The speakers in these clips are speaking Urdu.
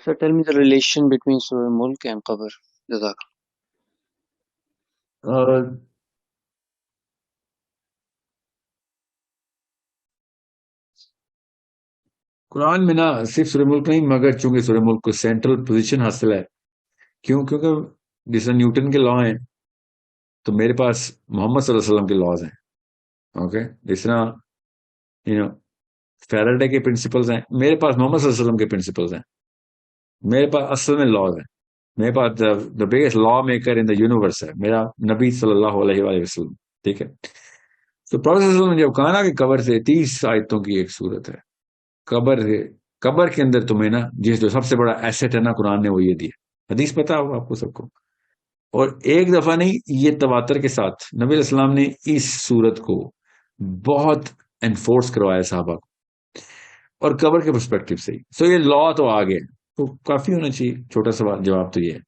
sir, tell me the relation between Surah Mulk and Qabr. Jazak. قرآن میں نہ صرف سورہ ملک نہیں، مگر چونکہ سورہ ملک کو سینٹرل پوزیشن حاصل ہے. کیونکہ جس طرح نیوٹن کے لا ہیں تو میرے پاس محمد صلی اللہ علیہ وسلم کے لاز ہیں. اوکے، جس طرح فیراڈے کے پرنسپلز ہیں، میرے پاس محمد صلی اللہ علیہ وسلم کے پرنسپلز ہیں. میرے پاس اصل میں لاز ہیں. میرے پاس the biggest law maker in the universe ہے میرا نبی صلی اللہ علیہ وآلہ وسلم. ٹھیک ہے، تو پروفیسر صلی اللہ علیہ وسلم نے جب کہا نا کہ قبر سے 30 آیتوں کی ایک صورت ہے، قبر کے اندر تمہیں نا جو سب سے بڑا ایسٹ ہے نا قرآن نے وہ یہ دیا. حدیث پتا ہوگا آپ کو سب کو. اور ایک دفعہ نہیں، یہ تواتر کے ساتھ نبی علیہ السلام نے اس صورت کو بہت انفورس کروایا صحابہ کو، اور قبر کے پرسپیکٹو سے. سو یہ لا تو آ گئے تو کافی ہونا چاہیے. چھوٹا سوال جواب تو یہ ہے.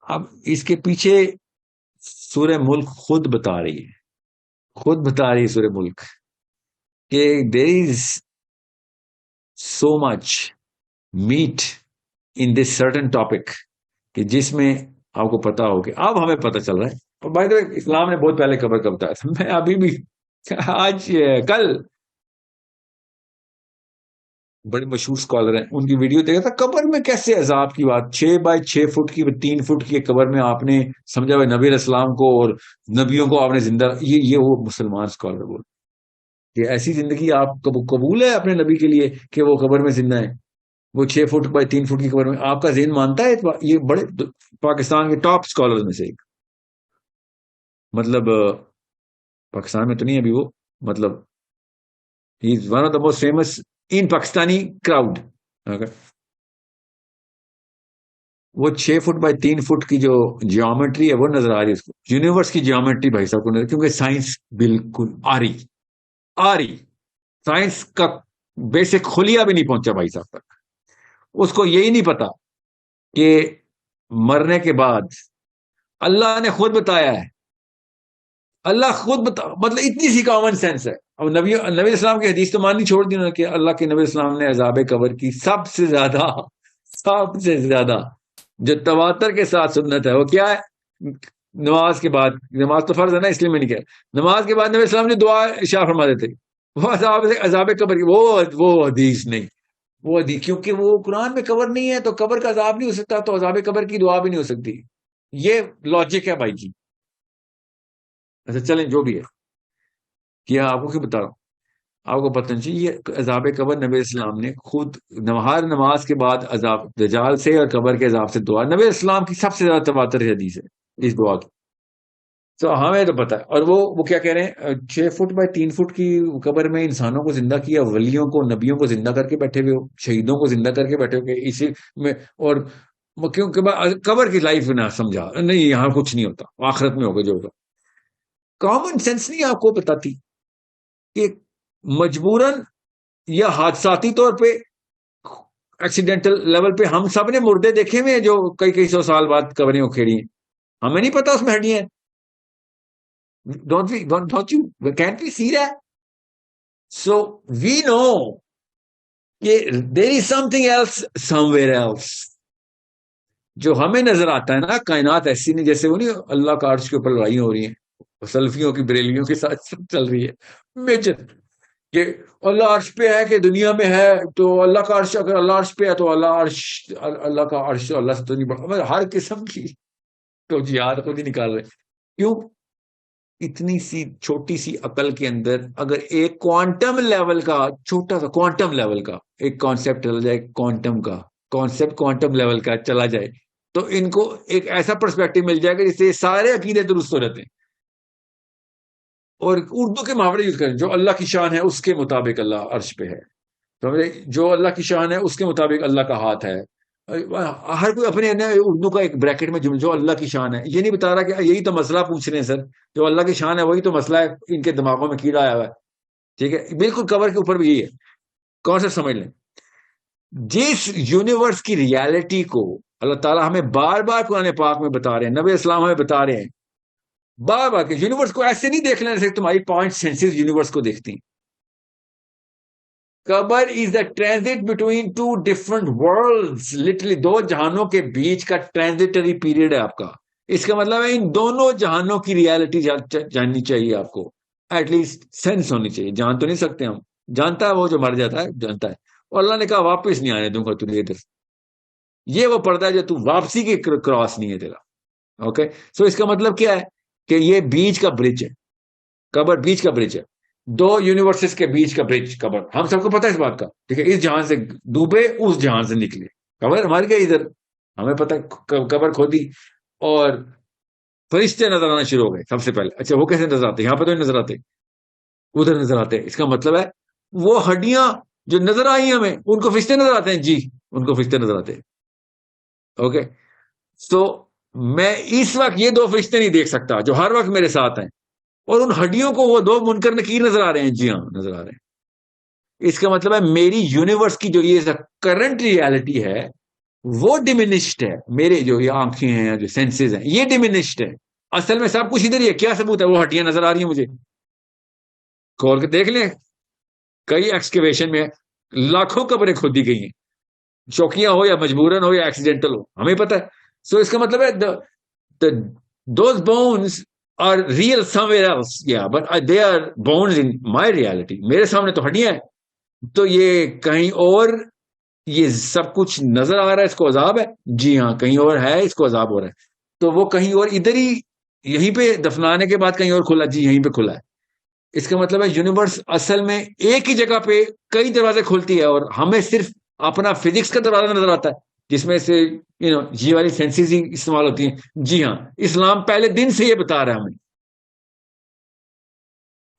اب اس کے پیچھے سورہ ملک خود بتا رہی ہے سورہ ملک کہ there is so much meat in this certain topic کہ جس میں آپ کو پتا ہو کہ اب ہمیں پتا چل رہا ہے. اور بائی دا وے اسلام نے بہت پہلے قبر کا بتایا تھا. میں ابھی بھی کل بڑے مشہور اسکالر ہیں، ان کی ویڈیو دیکھا تھا قبر میں کیسے عذاب کی بات. 6x6 فٹ کی 3 فٹ کی قبر میں آپ نے سمجھا ہوا نبی علیہ السلام کو اور نبیوں کو آپ نے زندہ. یہ وہ مسلمان اسکالر بول کہ ایسی زندگی آپ قبول ہے اپنے نبی کے لیے کہ وہ قبر میں زندہ ہے؟ وہ 6 فٹ x 3 فٹ کی قبر میں آپ کا ذہن مانتا ہے؟ یہ بڑے پاکستان کے ٹاپ اسکالر میں سے ایک، مطلب پاکستان میں تو نہیں ابھی وہ، مطلب he is one of the most famous in Pakistani crowd. وہ 6 فٹ x 3 فٹ کی جو جیومیٹری ہے وہ نظر آ رہی ہے اس کو. یونیورس کی جیومیٹری بھائی صاحب کو نظر، کیونکہ سائنس بالکل آ رہی سائنس کا بیسک خلیہ بھی نہیں پہنچا بھائی صاحب تک. اس کو یہی نہیں پتا کہ مرنے کے بعد اللہ نے خود بتایا ہے، مطلب اتنی سی کامن سینس ہے. اب نبی اسلام کی حدیث تو ماننی چھوڑ دی انہوں نے کہ اللہ کے نبی اسلام نے عذاب قبر کی سب سے زیادہ جو تواتر کے ساتھ سنت ہے وہ کیا ہے؟ نماز کے بعد، نماز تو فرض ہے نا اس لیے میں نہیں کہا، نماز کے بعد نبی اسلام نے دعا ارشاد فرما دیتے. وہ عذاب قبر کی وہ حدیث نہیں، وہ حدیث کیونکہ وہ قرآن میں قبر نہیں ہے تو قبر کا عذاب نہیں ہو سکتا، تو عذاب قبر کی دعا بھی نہیں ہو سکتی. یہ لاجک ہے بھائی جی. اچھا چلیں جو بھی ہے، کیا آپ کو کیوں بتا رہا ہوں، آپ کو پتہ نہیں چاہیے. یہ عذاب قبر نبی اسلام نے خود ہر نماز کے بعد عذاب دجال سے اور قبر کے عذاب سے دعا، نبی اسلام کی سب سے زیادہ تواتر حدیث ہے اس دعا کی. تو ہمیں تو پتا ہے. اور وہ کیا کہہ رہے ہیں 6 فٹ x 3 فٹ کی قبر میں انسانوں کو زندہ کیا، ولیوں کو نبیوں کو زندہ کر کے بیٹھے ہوئے ہو، شہیدوں کو زندہ کر کے بیٹھے ہوئے اسی میں. اور کیونکہ قبر کی لائف نہ سمجھا نہیں، یہاں کچھ نہیں ہوتا، آخرت میں ہوگا جو ہوگا. کامن سینس نہیں آپ کو بتاتی کہ مجبوراً یا حادثاتی طور پہ ایکسیڈنٹل لیول پہ ہم سب نے مردے دیکھے ہوئے ہیں جو کئی 100 سال بعد قبریں اکھیڑی ہیں، ہمیں نہیں پتا اس میں ہڈیاں ہیں. Don't you can't we see that? So we know there is something else somewhere else جو ہمیں نظر آتا ہے نا. کائنات ایسی نہیں جیسے وہ نہیں اللہ کا عرش کے اوپر لڑائیاں ہو رہی ہیں، سلفیوں کی بریلیوں کے ساتھ چل رہی ہے میجر کہ اللہ عرش پہ ہے کہ دنیا میں ہے. تو اللہ کا عرش، اگر اللہ عرش پہ ہے تو اللہ کا عرش اللہ سے تو نہیں بڑھا. ہر قسم کی تو جہاد خود ہی نکال رہے. کیوں؟ اتنی سی چھوٹی سی عقل کے اندر اگر ایک کوانٹم لیول کا چھوٹا سا کوانٹم لیول کا ایک کانسیپٹ چلا جائے، کوانٹم لیول کا چلا جائے تو ان کو ایک ایسا پرسپیکٹو مل جائے گا جس سے سارے عقیدے درست ہو رہتے ہیں. اور اردو کے محاورے یوز کریں، جو اللہ کی شان ہے اس کے مطابق اللہ عرش پہ ہے، تو جو اللہ کی شان ہے اس کے مطابق اللہ کا ہاتھ ہے. ہر کوئی اپنے اردو کا ایک بریکٹ میں جو اللہ کی شان ہے. یہ نہیں بتا رہا کہ یہی تو مسئلہ پوچھ رہے ہیں سر، جو اللہ کی شان ہے وہی تو مسئلہ ہے، ان کے دماغوں میں کیڑا آیا ہوا ہے. ٹھیک ہے، بالکل قبر کے اوپر بھی یہی ہے. کون سا سمجھ لیں، جس یونیورس کی ریالٹی کو اللہ تعالیٰ ہمیں بار بار قرآن پاک میں بتا رہے ہیں، نبی اسلام ہمیں بتا رہے ہیں بار بار کہ یونیورس کو ایسے نہیں دیکھ لینے سے تمہاری 5 سینسز یونیورس کو دیکھتی ہیں. قبر is the transit between two different worlds. Literally دو جہانوں کے بیچ کا ٹرانزٹری پیریڈ ہے آپ کا. اس کا مطلب ہے ان دونوں جہانوں کی ریالٹی جاننی چاہیے آپ کو, ایٹ لیسٹ سینس ہونی چاہیے. جان تو نہیں سکتے ہم, جانتا ہے وہ جو مر جاتا ہے جانتا ہے, اور اللہ نے کہا واپس نہیں آنے دوں گا تجھے ادھر. یہ وہ پردہ ہے جو تو واپسی کی کراس نہیں ہے تیرا. اوکے, سو اس کا مطلب کیا ہے کہ یہ بیچ کا برج ہے, قبر بیچ کا برج ہے, دو یونیورسز کے بیچ کا برج قبر. ہم سب کو پتا ہے اس بات کا, ٹھیک ہے, اس جہان سے ڈوبے اس جہان سے نکلے. قبر مر گئے ادھر, ہمیں پتا قبر کھودی اور فرشتے نظر آنا شروع ہو گئے سب سے پہلے. اچھا وہ کیسے نظر آتے؟ یہاں پہ تو نہیں نظر آتے, ادھر نظر آتے. اس کا مطلب ہے وہ ہڈیاں جو نظر آئی ہمیں ان کو فرشتے نظر آتے ہیں. جی ان کو فرشتے نظر آتے ہیں. اوکے, سو میں اس وقت یہ دو فرشتے نہیں دیکھ سکتا جو ہر وقت میرے ساتھ ہیں, اور ان ہڈیوں کو وہ دو منکر نکیر نظر آ رہے ہیں. جی ہاں نظر آ رہے ہیں. اس کا مطلب ہے میری یونیورس کی جو یہ کرنٹ ریالٹی ہے وہ ڈیمینشڈ ہے. میرے جو یہ آنکھیں ہیں جو سینسز ہیں یہ ڈیمینشڈ ہے. اصل میں سب کچھ ادھر ہی ہے. کیا ثبوت ہے؟ وہ ہڈیاں نظر آ رہی ہیں مجھے, کھول کے دیکھ لیں. کئی ایکسکیویشن میں لاکھوں قبریں کھودی گئی ہیں, چوکیاں ہو یا مجبوراً ہو یا ایکسیڈنٹل ہو, ہمیں پتہ ہے. سو اس کا مطلب ہے those bones are real somewhere else, yeah, but they are bones in my reality. میرے سامنے تو ہڈیاں ہیں, تو یہ کہیں اور یہ سب کچھ نظر آ رہا ہے, اس کو عذاب ہے. جی ہاں کہیں اور ہے, اس کو عذاب ہو رہا ہے. تو وہ کہیں اور ادھر ہی یہیں پہ دفنانے کے بعد کہیں اور کھلا. جی یہیں پہ کھلا ہے. اس کا مطلب ہے یونیورس اصل میں ایک ہی جگہ پہ کئی دروازے کھولتی ہے, اور ہمیں صرف اپنا فزکس کا دروازہ نظر آتا ہے جس میں سے یہ والی سینسز ہی استعمال ہوتی ہیں. جی ہاں اسلام پہلے دن سے یہ بتا رہا ہے ہمیں.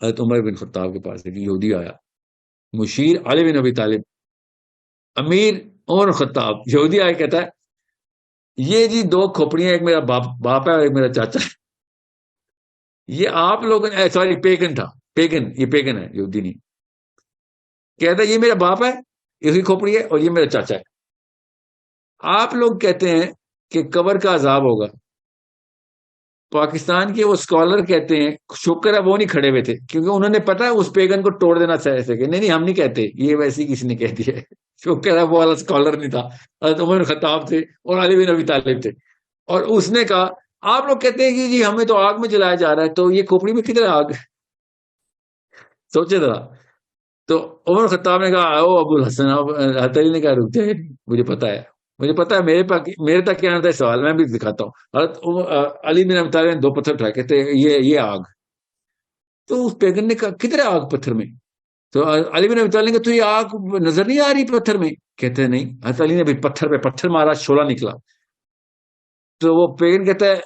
حضرت عمر بن خطاب کے پاس ایک یہودی آیا, مشیر علی بن ابی طالب, امیر عمر خطاب, یہودی آیا کہتا ہے یہ جی دو کھوپڑیاں, ایک میرا باپ ہے اور ایک میرا چاچا ہے. یہ آپ لوگوں نے, سوری پیگن تھا, پیگن, یہ پیگن ہے یہودی نہیں. کہتا ہے یہ میرا باپ ہے, اسی کھوپڑی ہے, اور یہ میرا چاچا ہے. آپ لوگ کہتے ہیں کہ قبر کا عذاب ہوگا. پاکستان کے وہ اسکالر کہتے ہیں, شکر ہے وہ نہیں کھڑے ہوئے تھے کیونکہ انہوں نے پتا ہے اس پیگن کو توڑ دینا چاہے کہ نہیں ہم نہیں کہتے, یہ ویسے کسی نے کہہ دیا ہے. شکر ہے وہ والا اسکالر نہیں تھا. حضرت عمر خطاب تھے اور علی بن ابی طالب تھے, اور اس نے کہا آپ لوگ کہتے ہیں کہ جی ہمیں تو آگ میں جلایا جا رہا ہے, تو یہ کھوپڑی میں کدھر آگ؟ سوچے ذرا. تو عمر خطاب نے کہا او ابو الحسن, حضرت علی نے کہا رک جائے, مجھے پتا ہے میرے تک کیا آتا ہے سوال, میں بھی دکھاتا ہوں. حضرت علی بن ابی طالب نے دو پتھر اٹھائے, کہتے یہ آگ. تو اس پیغمبر نے کہا کدھر ہے آگ پتھر میں؟ تو علی بن ابی طالب نے کہا تو یہ آگ نظر نہیں آ رہی پتھر میں؟ کہتے نہیں. حضرت علی نے بھی پتھر پہ پتھر مارا, شعلہ نکلا. تو وہ پیغمبر کہتا ہے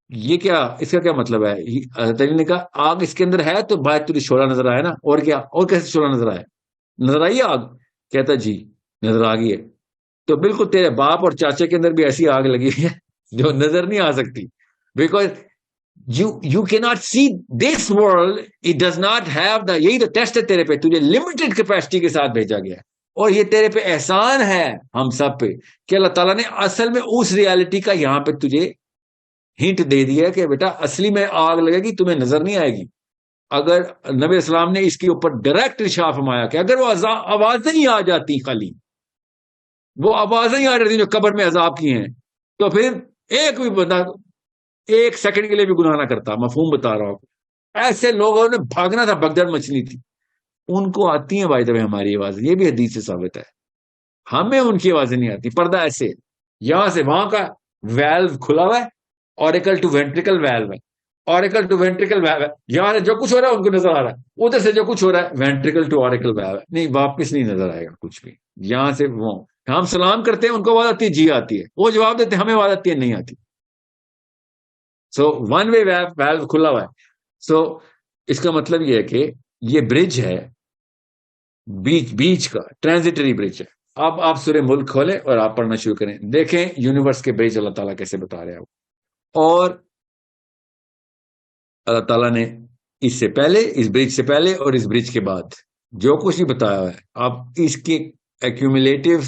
یہ کیا, اس کا کیا مطلب ہے؟ حضرت علی نے کہا آگ اس کے اندر ہے تو باہر تجھے شعلہ نظر آیا نا, اور کیا, اور کیسے شعلہ نظر آیا؟ نظر آئی آگ؟ کہتا جی نظر آ گئی ہے. تو بالکل تیرے باپ اور چاچے کے اندر بھی ایسی آگ لگی ہے جو نظر نہیں آ سکتی, because you cannot see this world, it does not have the, یہی تو ٹیسٹ ہے تیرے پہ, تجھے لمیٹڈ کیپیسٹی کے ساتھ بھیجا گیا ہے, اور یہ تیرے پہ احسان ہے ہم سب پہ کہ اللہ تعالیٰ نے اصل میں اس ریالٹی کا یہاں پہ تجھے ہنٹ دے دیا کہ بیٹا اصلی میں آگ لگے گی, تمہیں نظر نہیں آئے گی. اگر نبی اسلام نے اس کے اوپر ڈائریکٹ ارشاد فرمایا کہ اگر وہ آوازیں ہی آ جاتی, خالی وہ آوازیں ہی آ رہی جو قبر میں عذاب کی ہیں, تو پھر ایک بھی بندہ ایک سیکنڈ کے لیے بھی گناہ نہ کرتا. مفہوم بتا رہا ہوں. ایسے لوگوں نے بھاگنا تھا, بگدڑ مچلی تھی. ان کو آتی ہیں بھائی ہماری آوازیں, یہ بھی حدیث سے ثابت ہے. ہمیں ان کی آوازیں نہیں آتی. پردہ ایسے یہاں سے وہاں کا ویلو کھلا ہوا ہے, اوریکل ٹو وینٹریکل ویلو ہے, اوریکل ٹو وینٹریکل ویلو ہے. یہاں سے جو کچھ ہو رہا ہے ان کو نظر آ رہا ہے, ادھر سے جو کچھ ہو رہا ہے وینٹریکل ٹو اوریکل ویلو ہے. نہیں واپس نہیں نظر آئے گا کچھ بھی. یہاں سے وہ ہم سلام کرتے ہیں, ان کو آواز آتی ہے, جی آتی ہے. وہ جواب دیتے ہیں, ہمیں آواز آتی ہے, نہیں آتی. سو ون وے ویلو کھلا ہوا ہے. سو اس کا مطلب یہ ہے کہ یہ برج ہے, بیچ کا ٹرانزٹری برج ہے. اب آپ سورہ ملک کھولیں اور آپ پڑھنا شروع کریں, دیکھیں یونیورس کے برج اللہ تعالیٰ کیسے بتا رہے ہیں. اور اللہ تعالیٰ نے اس سے پہلے, اس برج سے پہلے اور اس برج کے بعد جو کچھ بھی بتایا ہے, آپ اس کے ایکومولیٹو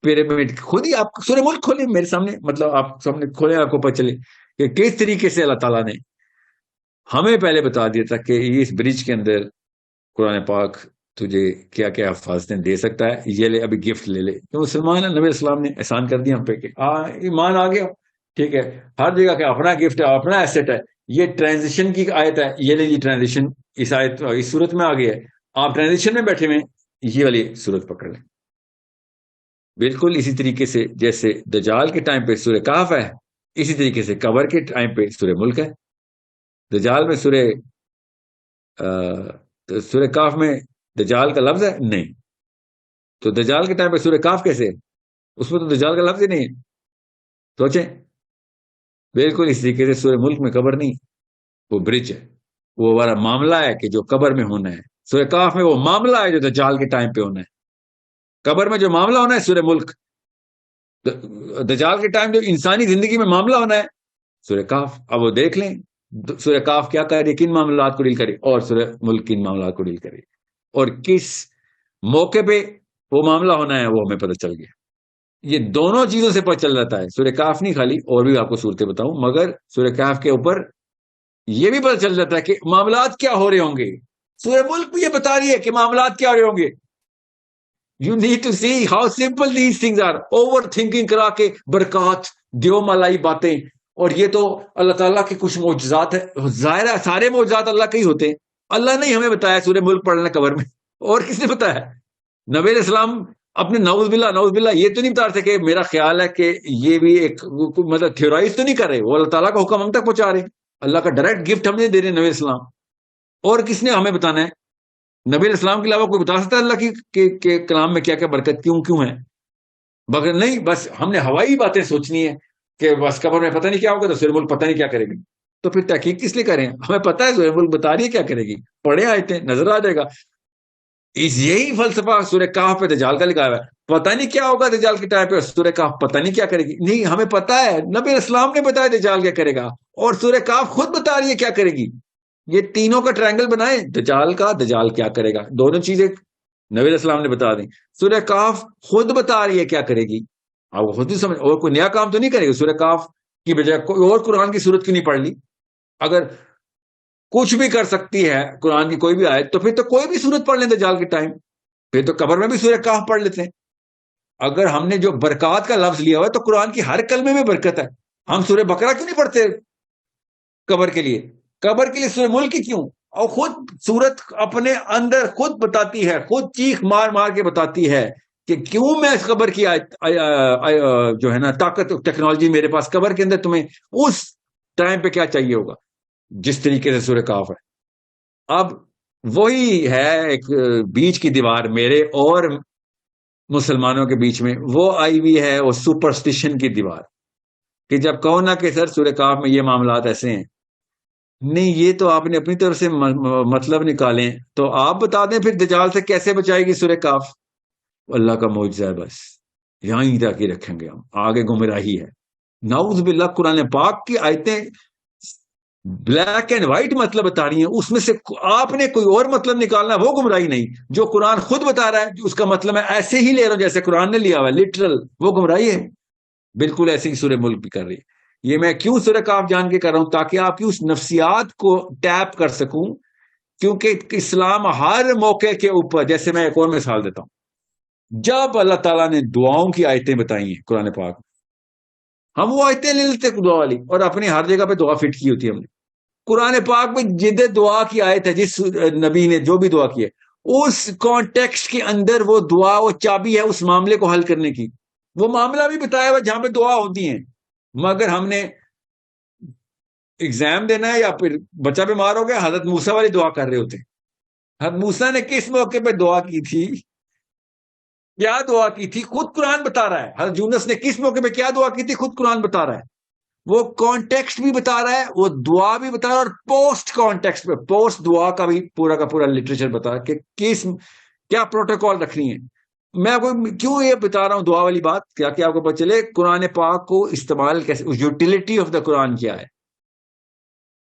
پیرامڈ خود ہی آپ سورہ ملک کھولیں میرے سامنے, مطلب آپ سامنے کھولیں, آپ کو پتہ چلے کہ کس طریقے سے اللہ تعالیٰ نے ہمیں پہلے بتا دیا تھا کہ اس برج کے اندر قرآن پاک تجھے کیا کیا حفاظتیں دے سکتا ہے، یہ لے ابھی گفٹ لے لے. کہ مسلمان ہے، نبی السلام نے احسان کر دیا ہم پہ کہ ایمان آ گیا، ٹھیک ہے، ہر جگہ کا اپنا گفٹ ہے، اپنا ایسٹ ہے. یہ ٹرانزیشن کی آیت ہے، یہ لے جی ٹرانزیشن اس آیت اس صورت میں آ گئی ہے، آپ ٹرانزیشن میں بیٹھے ہوئے یہ والی صورت پکڑ لیں. بالکل اسی طریقے سے جیسے دجال کے ٹائم پہ سورہ کہف ہے، اسی طریقے سے قبر کے ٹائم پہ سورہ ملک ہے. دجال میں سورہ کاف میں دجال کا لفظ ہے نہیں، تو دجال کے ٹائم پہ سورہ کاف کیسے؟ اس میں تو دجال کا لفظ ہی نہیں ہے. سوچیں، بالکل اس طریقے سے سورہ ملک میں قبر نہیں، وہ برج ہے، وہ والا معاملہ ہے کہ جو قبر میں ہونا ہے. سورہ کاف میں وہ معاملہ ہے جو دجال کے ٹائم پہ ہونا ہے. قبر میں جو معاملہ ہونا ہے سورہ ملک، دجال کے ٹائم جو انسانی زندگی میں معاملہ ہونا ہے سورہ کاف. اب وہ دیکھ لیں سورہ کاف کیا کر رہی ہے، کن معاملات کو ڈیل کرے، اور سورہ ملک کن معاملات کو ڈیل کرے، اور کس موقع پہ وہ معاملہ ہونا ہے وہ ہمیں پتہ چل گیا. یہ دونوں چیزوں سے پتہ چل جاتا ہے. سورہ کاف نہیں خالی، اور بھی آپ کو صورتیں بتاؤں، مگر سورہ کاف کے اوپر یہ بھی پتہ چل جاتا ہے کہ معاملات کیا ہو رہے ہوں گے. سورہ ملک بھی یہ بتا رہی ہے کہ معاملات کیا ہو رہے ہوں گے. You need to see how simple these things are. Over thinking کرا کے برکات دیو ملائی باتیں، اور یہ تو اللہ تعالیٰ کے کچھ معجزات ہیں. ظاہر ہے سارے معجزات اللہ کے ہی ہوتے ہیں. اللہ نے ہی ہمیں بتایا سورہ ملک پڑھنا قبر میں، اور کس نے بتایا؟ نبی علیہ السلام اپنے نعوذ باللہ یہ تو نہیں بتا رہے کہ میرا خیال ہے کہ یہ بھی ایک مطلب تھیورائز تو نہیں کر رہے، وہ اللہ تعالیٰ کا حکم ہم تک پہنچا رہے ہیں. اللہ کا ڈائریکٹ گفٹ ہم نے دے رہے نبی علیہ السلام. اور کس نے ہمیں بتانا ہے؟ نبی علیہ السلام کے علاوہ کوئی بتا سکتا ہے اللہ کی کلام میں کیا کیا برکت کیوں ہے؟ مگر نہیں، بس ہم نے ہوائی باتیں سوچنی ہے کہ بس قبر میں پتہ نہیں کیا ہوگا تو سورہ ملک پتہ نہیں کیا کرے گی. تو پھر تحقیق کس لیے کریں؟ ہمیں پتہ ہے سورہ ملک بتا رہی ہے کیا کرے گی، پڑھے آیتیں نظر آ جائے گا. یہی فلسفہ سورہ کہف پہ دجال کا لکھا ہوا ہے. پتہ نہیں کیا ہوگا دجال کے ٹائم پہ، سورہ کہف پتہ نہیں کیا کرے گی. نہیں، ہمیں پتہ ہے، نبی علیہ السلام نے بتایا دجال کیا کرے گا، اور سورہ کہف خود بتا رہی ہے کیا کرے گی. یہ تینوں کا ٹرائنگل بنائیں، دجال کا، دجال کیا کرے گا، دونوں چیزیں نبی علیہ السلام نے بتا دیں. سورہ کہف خود بتا رہی ہے کیا کرے گی، آپ خود ہی سمجھ، اور کوئی نیا کام تو نہیں کرے گی. سورہ کہف کی بجائے کوئی اور قرآن کی صورت کیوں نہیں پڑھ لی؟ اگر کچھ بھی کر سکتی ہے قرآن کی کوئی بھی آیت، تو پھر تو کوئی بھی صورت پڑھ لیں دجال کے ٹائم، پھر تو قبر میں بھی سورہ کہف پڑھ لیتے ہیں. اگر ہم نے جو برکات کا لفظ لیا ہوا ہے تو قرآن کی ہر کلمے میں برکت ہے. ہم سورہ بقرہ کیوں نہیں پڑھتے قبر کے لیے؟ قبر کے لیے سورہ ملک کی کیوں؟ اور خود سورت اپنے اندر خود بتاتی ہے، خود چیخ مار مار کے بتاتی ہے کہ کیوں میں اس قبر کی جو ہے نا طاقت ٹیکنالوجی میرے پاس، قبر کے اندر تمہیں اس ٹائم پہ کیا چاہیے ہوگا، جس طریقے سے سورہ کہف ہے. اب وہی ہے ایک بیچ کی دیوار میرے اور مسلمانوں کے بیچ میں، وہ آئی ہوئی ہے وہ سپرسٹیشن کی دیوار، کہ جب کہو نا کہ سر سورہ کہف میں یہ معاملات ایسے ہیں، نہیں یہ تو آپ نے اپنی طرف سے مطلب نکالیں، تو آپ بتا دیں پھر دجال سے کیسے بچائے گی سورہ کہف. اللہ کا معجزہ ہے، بس یہیں تک ہی رکھیں گے ہم، آگے گمراہی ہے. نعوذ باللہ، قرآن پاک کی آیتیں بلیک اینڈ وائٹ مطلب بتا رہی ہیں، اس میں سے آپ نے کوئی اور مطلب نکالنا ہے، وہ گمراہی نہیں. جو قرآن خود بتا رہا ہے اس کا مطلب میں ایسے ہی لے رہا ہوں جیسے قرآن نے لیا ہوا ہے، لٹرل، وہ گمراہی ہے. بالکل ایسے ہی سورہ ملک بھی کر رہی ہے. یہ میں کیوں سورہ کہف جان کے کر رہا ہوں؟ تاکہ آپ کی اس نفسیات کو ٹیپ کر سکوں، کیونکہ اسلام ہر موقع کے اوپر، جیسے میں ایک اور مثال دیتا ہوں، جب اللہ تعالیٰ نے دعاؤں کی آیتیں بتائی ہیں قرآن پاک میں، ہم وہ آیتیں لے لیتے دعا والی، اور اپنی ہر جگہ پہ دعا فٹ کی ہوتی ہے ہم نے. قرآن پاک میں جد دعا کی آیت ہے، جس نبی نے جو بھی دعا کی ہے اس کانٹیکسٹ کے اندر وہ دعا، وہ چابی ہے اس معاملے کو حل کرنے کی. وہ معاملہ بھی بتایا ہوا جہاں پہ دعا ہوتی ہیں، مگر ہم نے ایگزام دینا ہے یا پھر بچہ بیمار ہو گیا، حضرت موسیٰ والی دعا کر رہے ہوتے ہیں. حضرت موسیٰ نے کس موقع پہ دعا کی تھی، کیا دعا کی تھی، خود قرآن بتا رہا ہے. حضرت یونس نے کس موقع پہ کیا دعا کی تھی، خود قرآن بتا رہا ہے. وہ کانٹیکسٹ بھی بتا رہا ہے، وہ دعا بھی بتا رہا ہے، اور پوسٹ کانٹیکسٹ پہ، پوسٹ دعا کا بھی پورا کا پورا لٹریچر بتا رہا ہے کہ کیا پروٹوکول رکھنی ہے. میں کیوں یہ بتا رہا ہوں دعا والی بات، کیا کہ آپ کو پتہ چلے قرآن پاک کو استعمال کیسے، یوٹیلیٹی آف دا قرآن کیا ہے.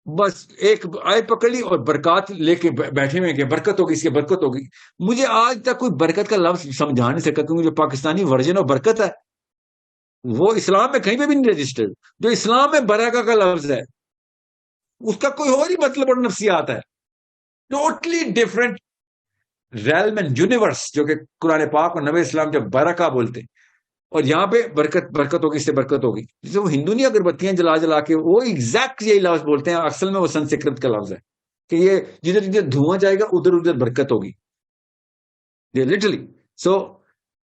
بس ایک آیت پکڑ لی اور برکات لے کے بیٹھے ہوئے کہ برکت ہوگی، اس کی برکت ہوگی. مجھے آج تک کوئی برکت کا لفظ سمجھا نہیں سکا، کیونکہ جو پاکستانی ورژن آف برکت ہے وہ اسلام میں کہیں پہ بھی نہیں رجسٹرڈ. جو اسلام میں برکت کا لفظ ہے اس کا کوئی اور ہی مطلب اور نفسیات ہے، totally different realm and universe جو کہ قرآن پاک اور نبی اسلام جب برکہ بولتے ہیں، اور یہاں پہ برکت ہوگی، اس سے برکت ہوگی. جسے وہ ہندو نہیں اگربتیاں جلا جلا کے وہ ایگزیکٹ یہی لفظ بولتے ہیں، اصل میں وہ سنسکرت کا لفظ ہے کہ یہ جدھر جدھر دھواں جائے گا ادھر ادھر برکت ہوگی. یہ لٹرلی. سو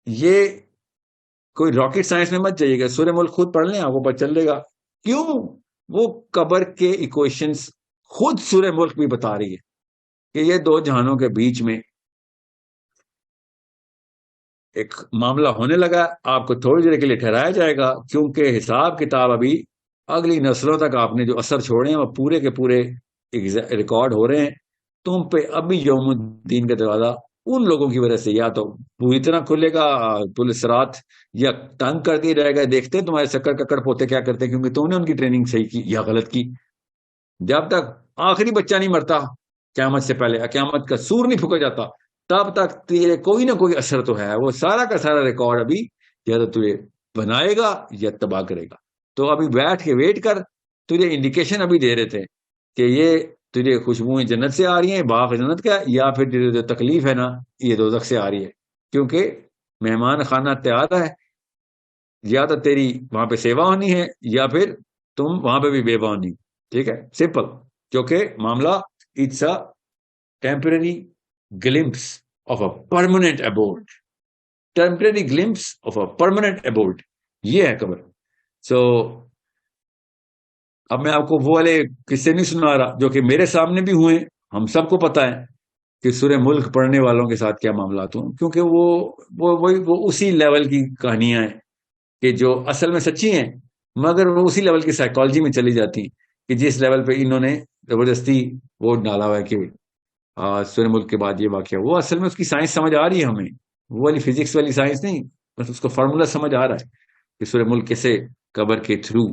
یہ کوئی راکٹ سائنس میں مت جائیے گا، سورہ ملک خود پڑھ لیں آپ کو پتہ چل گا. کیوں؟ وہ قبر کے ایکویشنز خود سورہ ملک بھی بتا رہی ہے کہ یہ دو جہانوں کے بیچ میں ایک معاملہ ہونے لگا. آپ کو تھوڑی دیر کے لیے ٹھہرایا جائے گا، کیونکہ حساب کتاب ابھی اگلی نسلوں تک آپ نے جو اثر چھوڑے ہیں وہ پورے کے پورے ریکارڈ ہو رہے ہیں. تم پہ ابھی یوم الدین کا دروازہ ان لوگوں کی وجہ سے یا تو پوری طرح کھلے گا پولیس رات، یا تنگ کرتی رہے گا. دیکھتے ہیں تمہارے چکر ککڑ پوتے کیا کرتے ہیں، کیونکہ تم نے ان کی ٹریننگ صحیح کی یا غلط کی. جب تک آخری بچہ نہیں مرتا قیامت سے پہلے، قیامت کا سور نہیں پھونکا جاتا، تب تک تیرے کوئی نہ کوئی اثر تو ہے. وہ سارا کا سارا ریکارڈ ابھی یا تو تجھے بنائے گا یا تباہ کرے گا. تو ابھی بیٹھ کے ویٹ کر. تجھے انڈیکیشن ابھی دے رہے تھے کہ یہ تجھے خوشبوئیں جنت سے آ رہی ہیں، باغ جنت کا، یا پھر تجھے جو تکلیف ہے نا یہ دوزخ سے آ رہی ہے، کیونکہ مہمان خانہ تیار ہے. یا تو تیری وہاں پہ سیوا ہونی ہے یا پھر تم وہاں پہ بھی بیوہ ہونی. ٹھیک ہے، سمپل. کیونکہ معاملہ it's a temporary glimpse of a permanent abode. Temporary glimpse of a permanent abode, یہ ہے قبر. سو اب میں آپ کو وہ والے قصے نہیں سنا رہا جو کہ میرے سامنے بھی ہوئے. ہم سب کو پتا ہے کہ سورہ ملک پڑھنے والوں کے ساتھ کیا معاملات ہوں، کیونکہ وہ اسی لیول کی کہانیاں ہیں کہ جو اصل میں سچی ہیں، مگر وہ اسی لیول کی سائیکالوجی میں چلی جاتی ہیں کہ جس لیول پہ انہوں نے زبردستی وہ ڈالا ہوا ہے کہ سورہ ملک کے بعد یہ واقعہ. وہ اصل میں اس کی سائنس سمجھ آ رہی ہے ہمیں، وہ والی فزکس والی سائنس نہیں، بس اس کو فارمولا سمجھ آ رہا ہے کہ سورہ ملک کیسے قبر کے تھرو،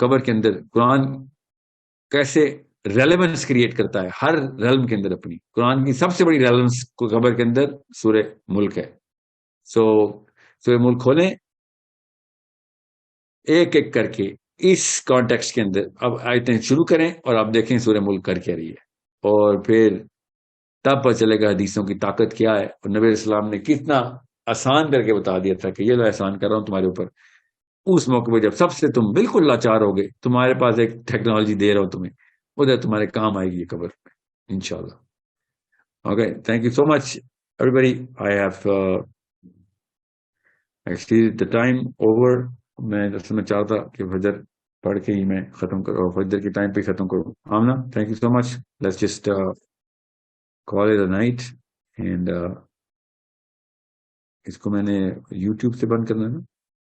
قبر کے اندر قرآن کیسے ریلیونس کریٹ کرتا ہے ہر ریلم کے اندر. اپنی قرآن کی سب سے بڑی ریلیونس قبر کے اندر سورہ ملک ہے. سو سورہ ملک کھولیں ایک ایک کر کے اس کانٹیکسٹ کے اندر، اب آیتیں شروع کریں اور آپ دیکھیں سورہ ملک کر کیا رہی ہے، اور پھر تب پتہ چلے گا حدیثوں کی طاقت کیا ہے، اور نبی اسلام نے کتنا آسان کر کے بتا دیا تھا کہ یہ میں احسان کر رہا ہوں تمہارے اوپر. اس موقع پہ جب سب سے تم بالکل لاچار ہو گئے، تمہارے پاس ایک ٹیکنالوجی دے رہا ہوں تمہیں، ادھر تمہارے کام آئے گی یہ قبر میں انشاءاللہ. Okay, thank you so much everybody. I have extend the time over. میں اصل میں چاہتا کہ فجر پڑھ کے ہی میں ختم کروں، فجر کے ٹائم پہ ختم کروں. Amna, thank you so much. Let's just call it a night. And اس کو میں نے یوٹیوب سے بند کرنا ہے نا.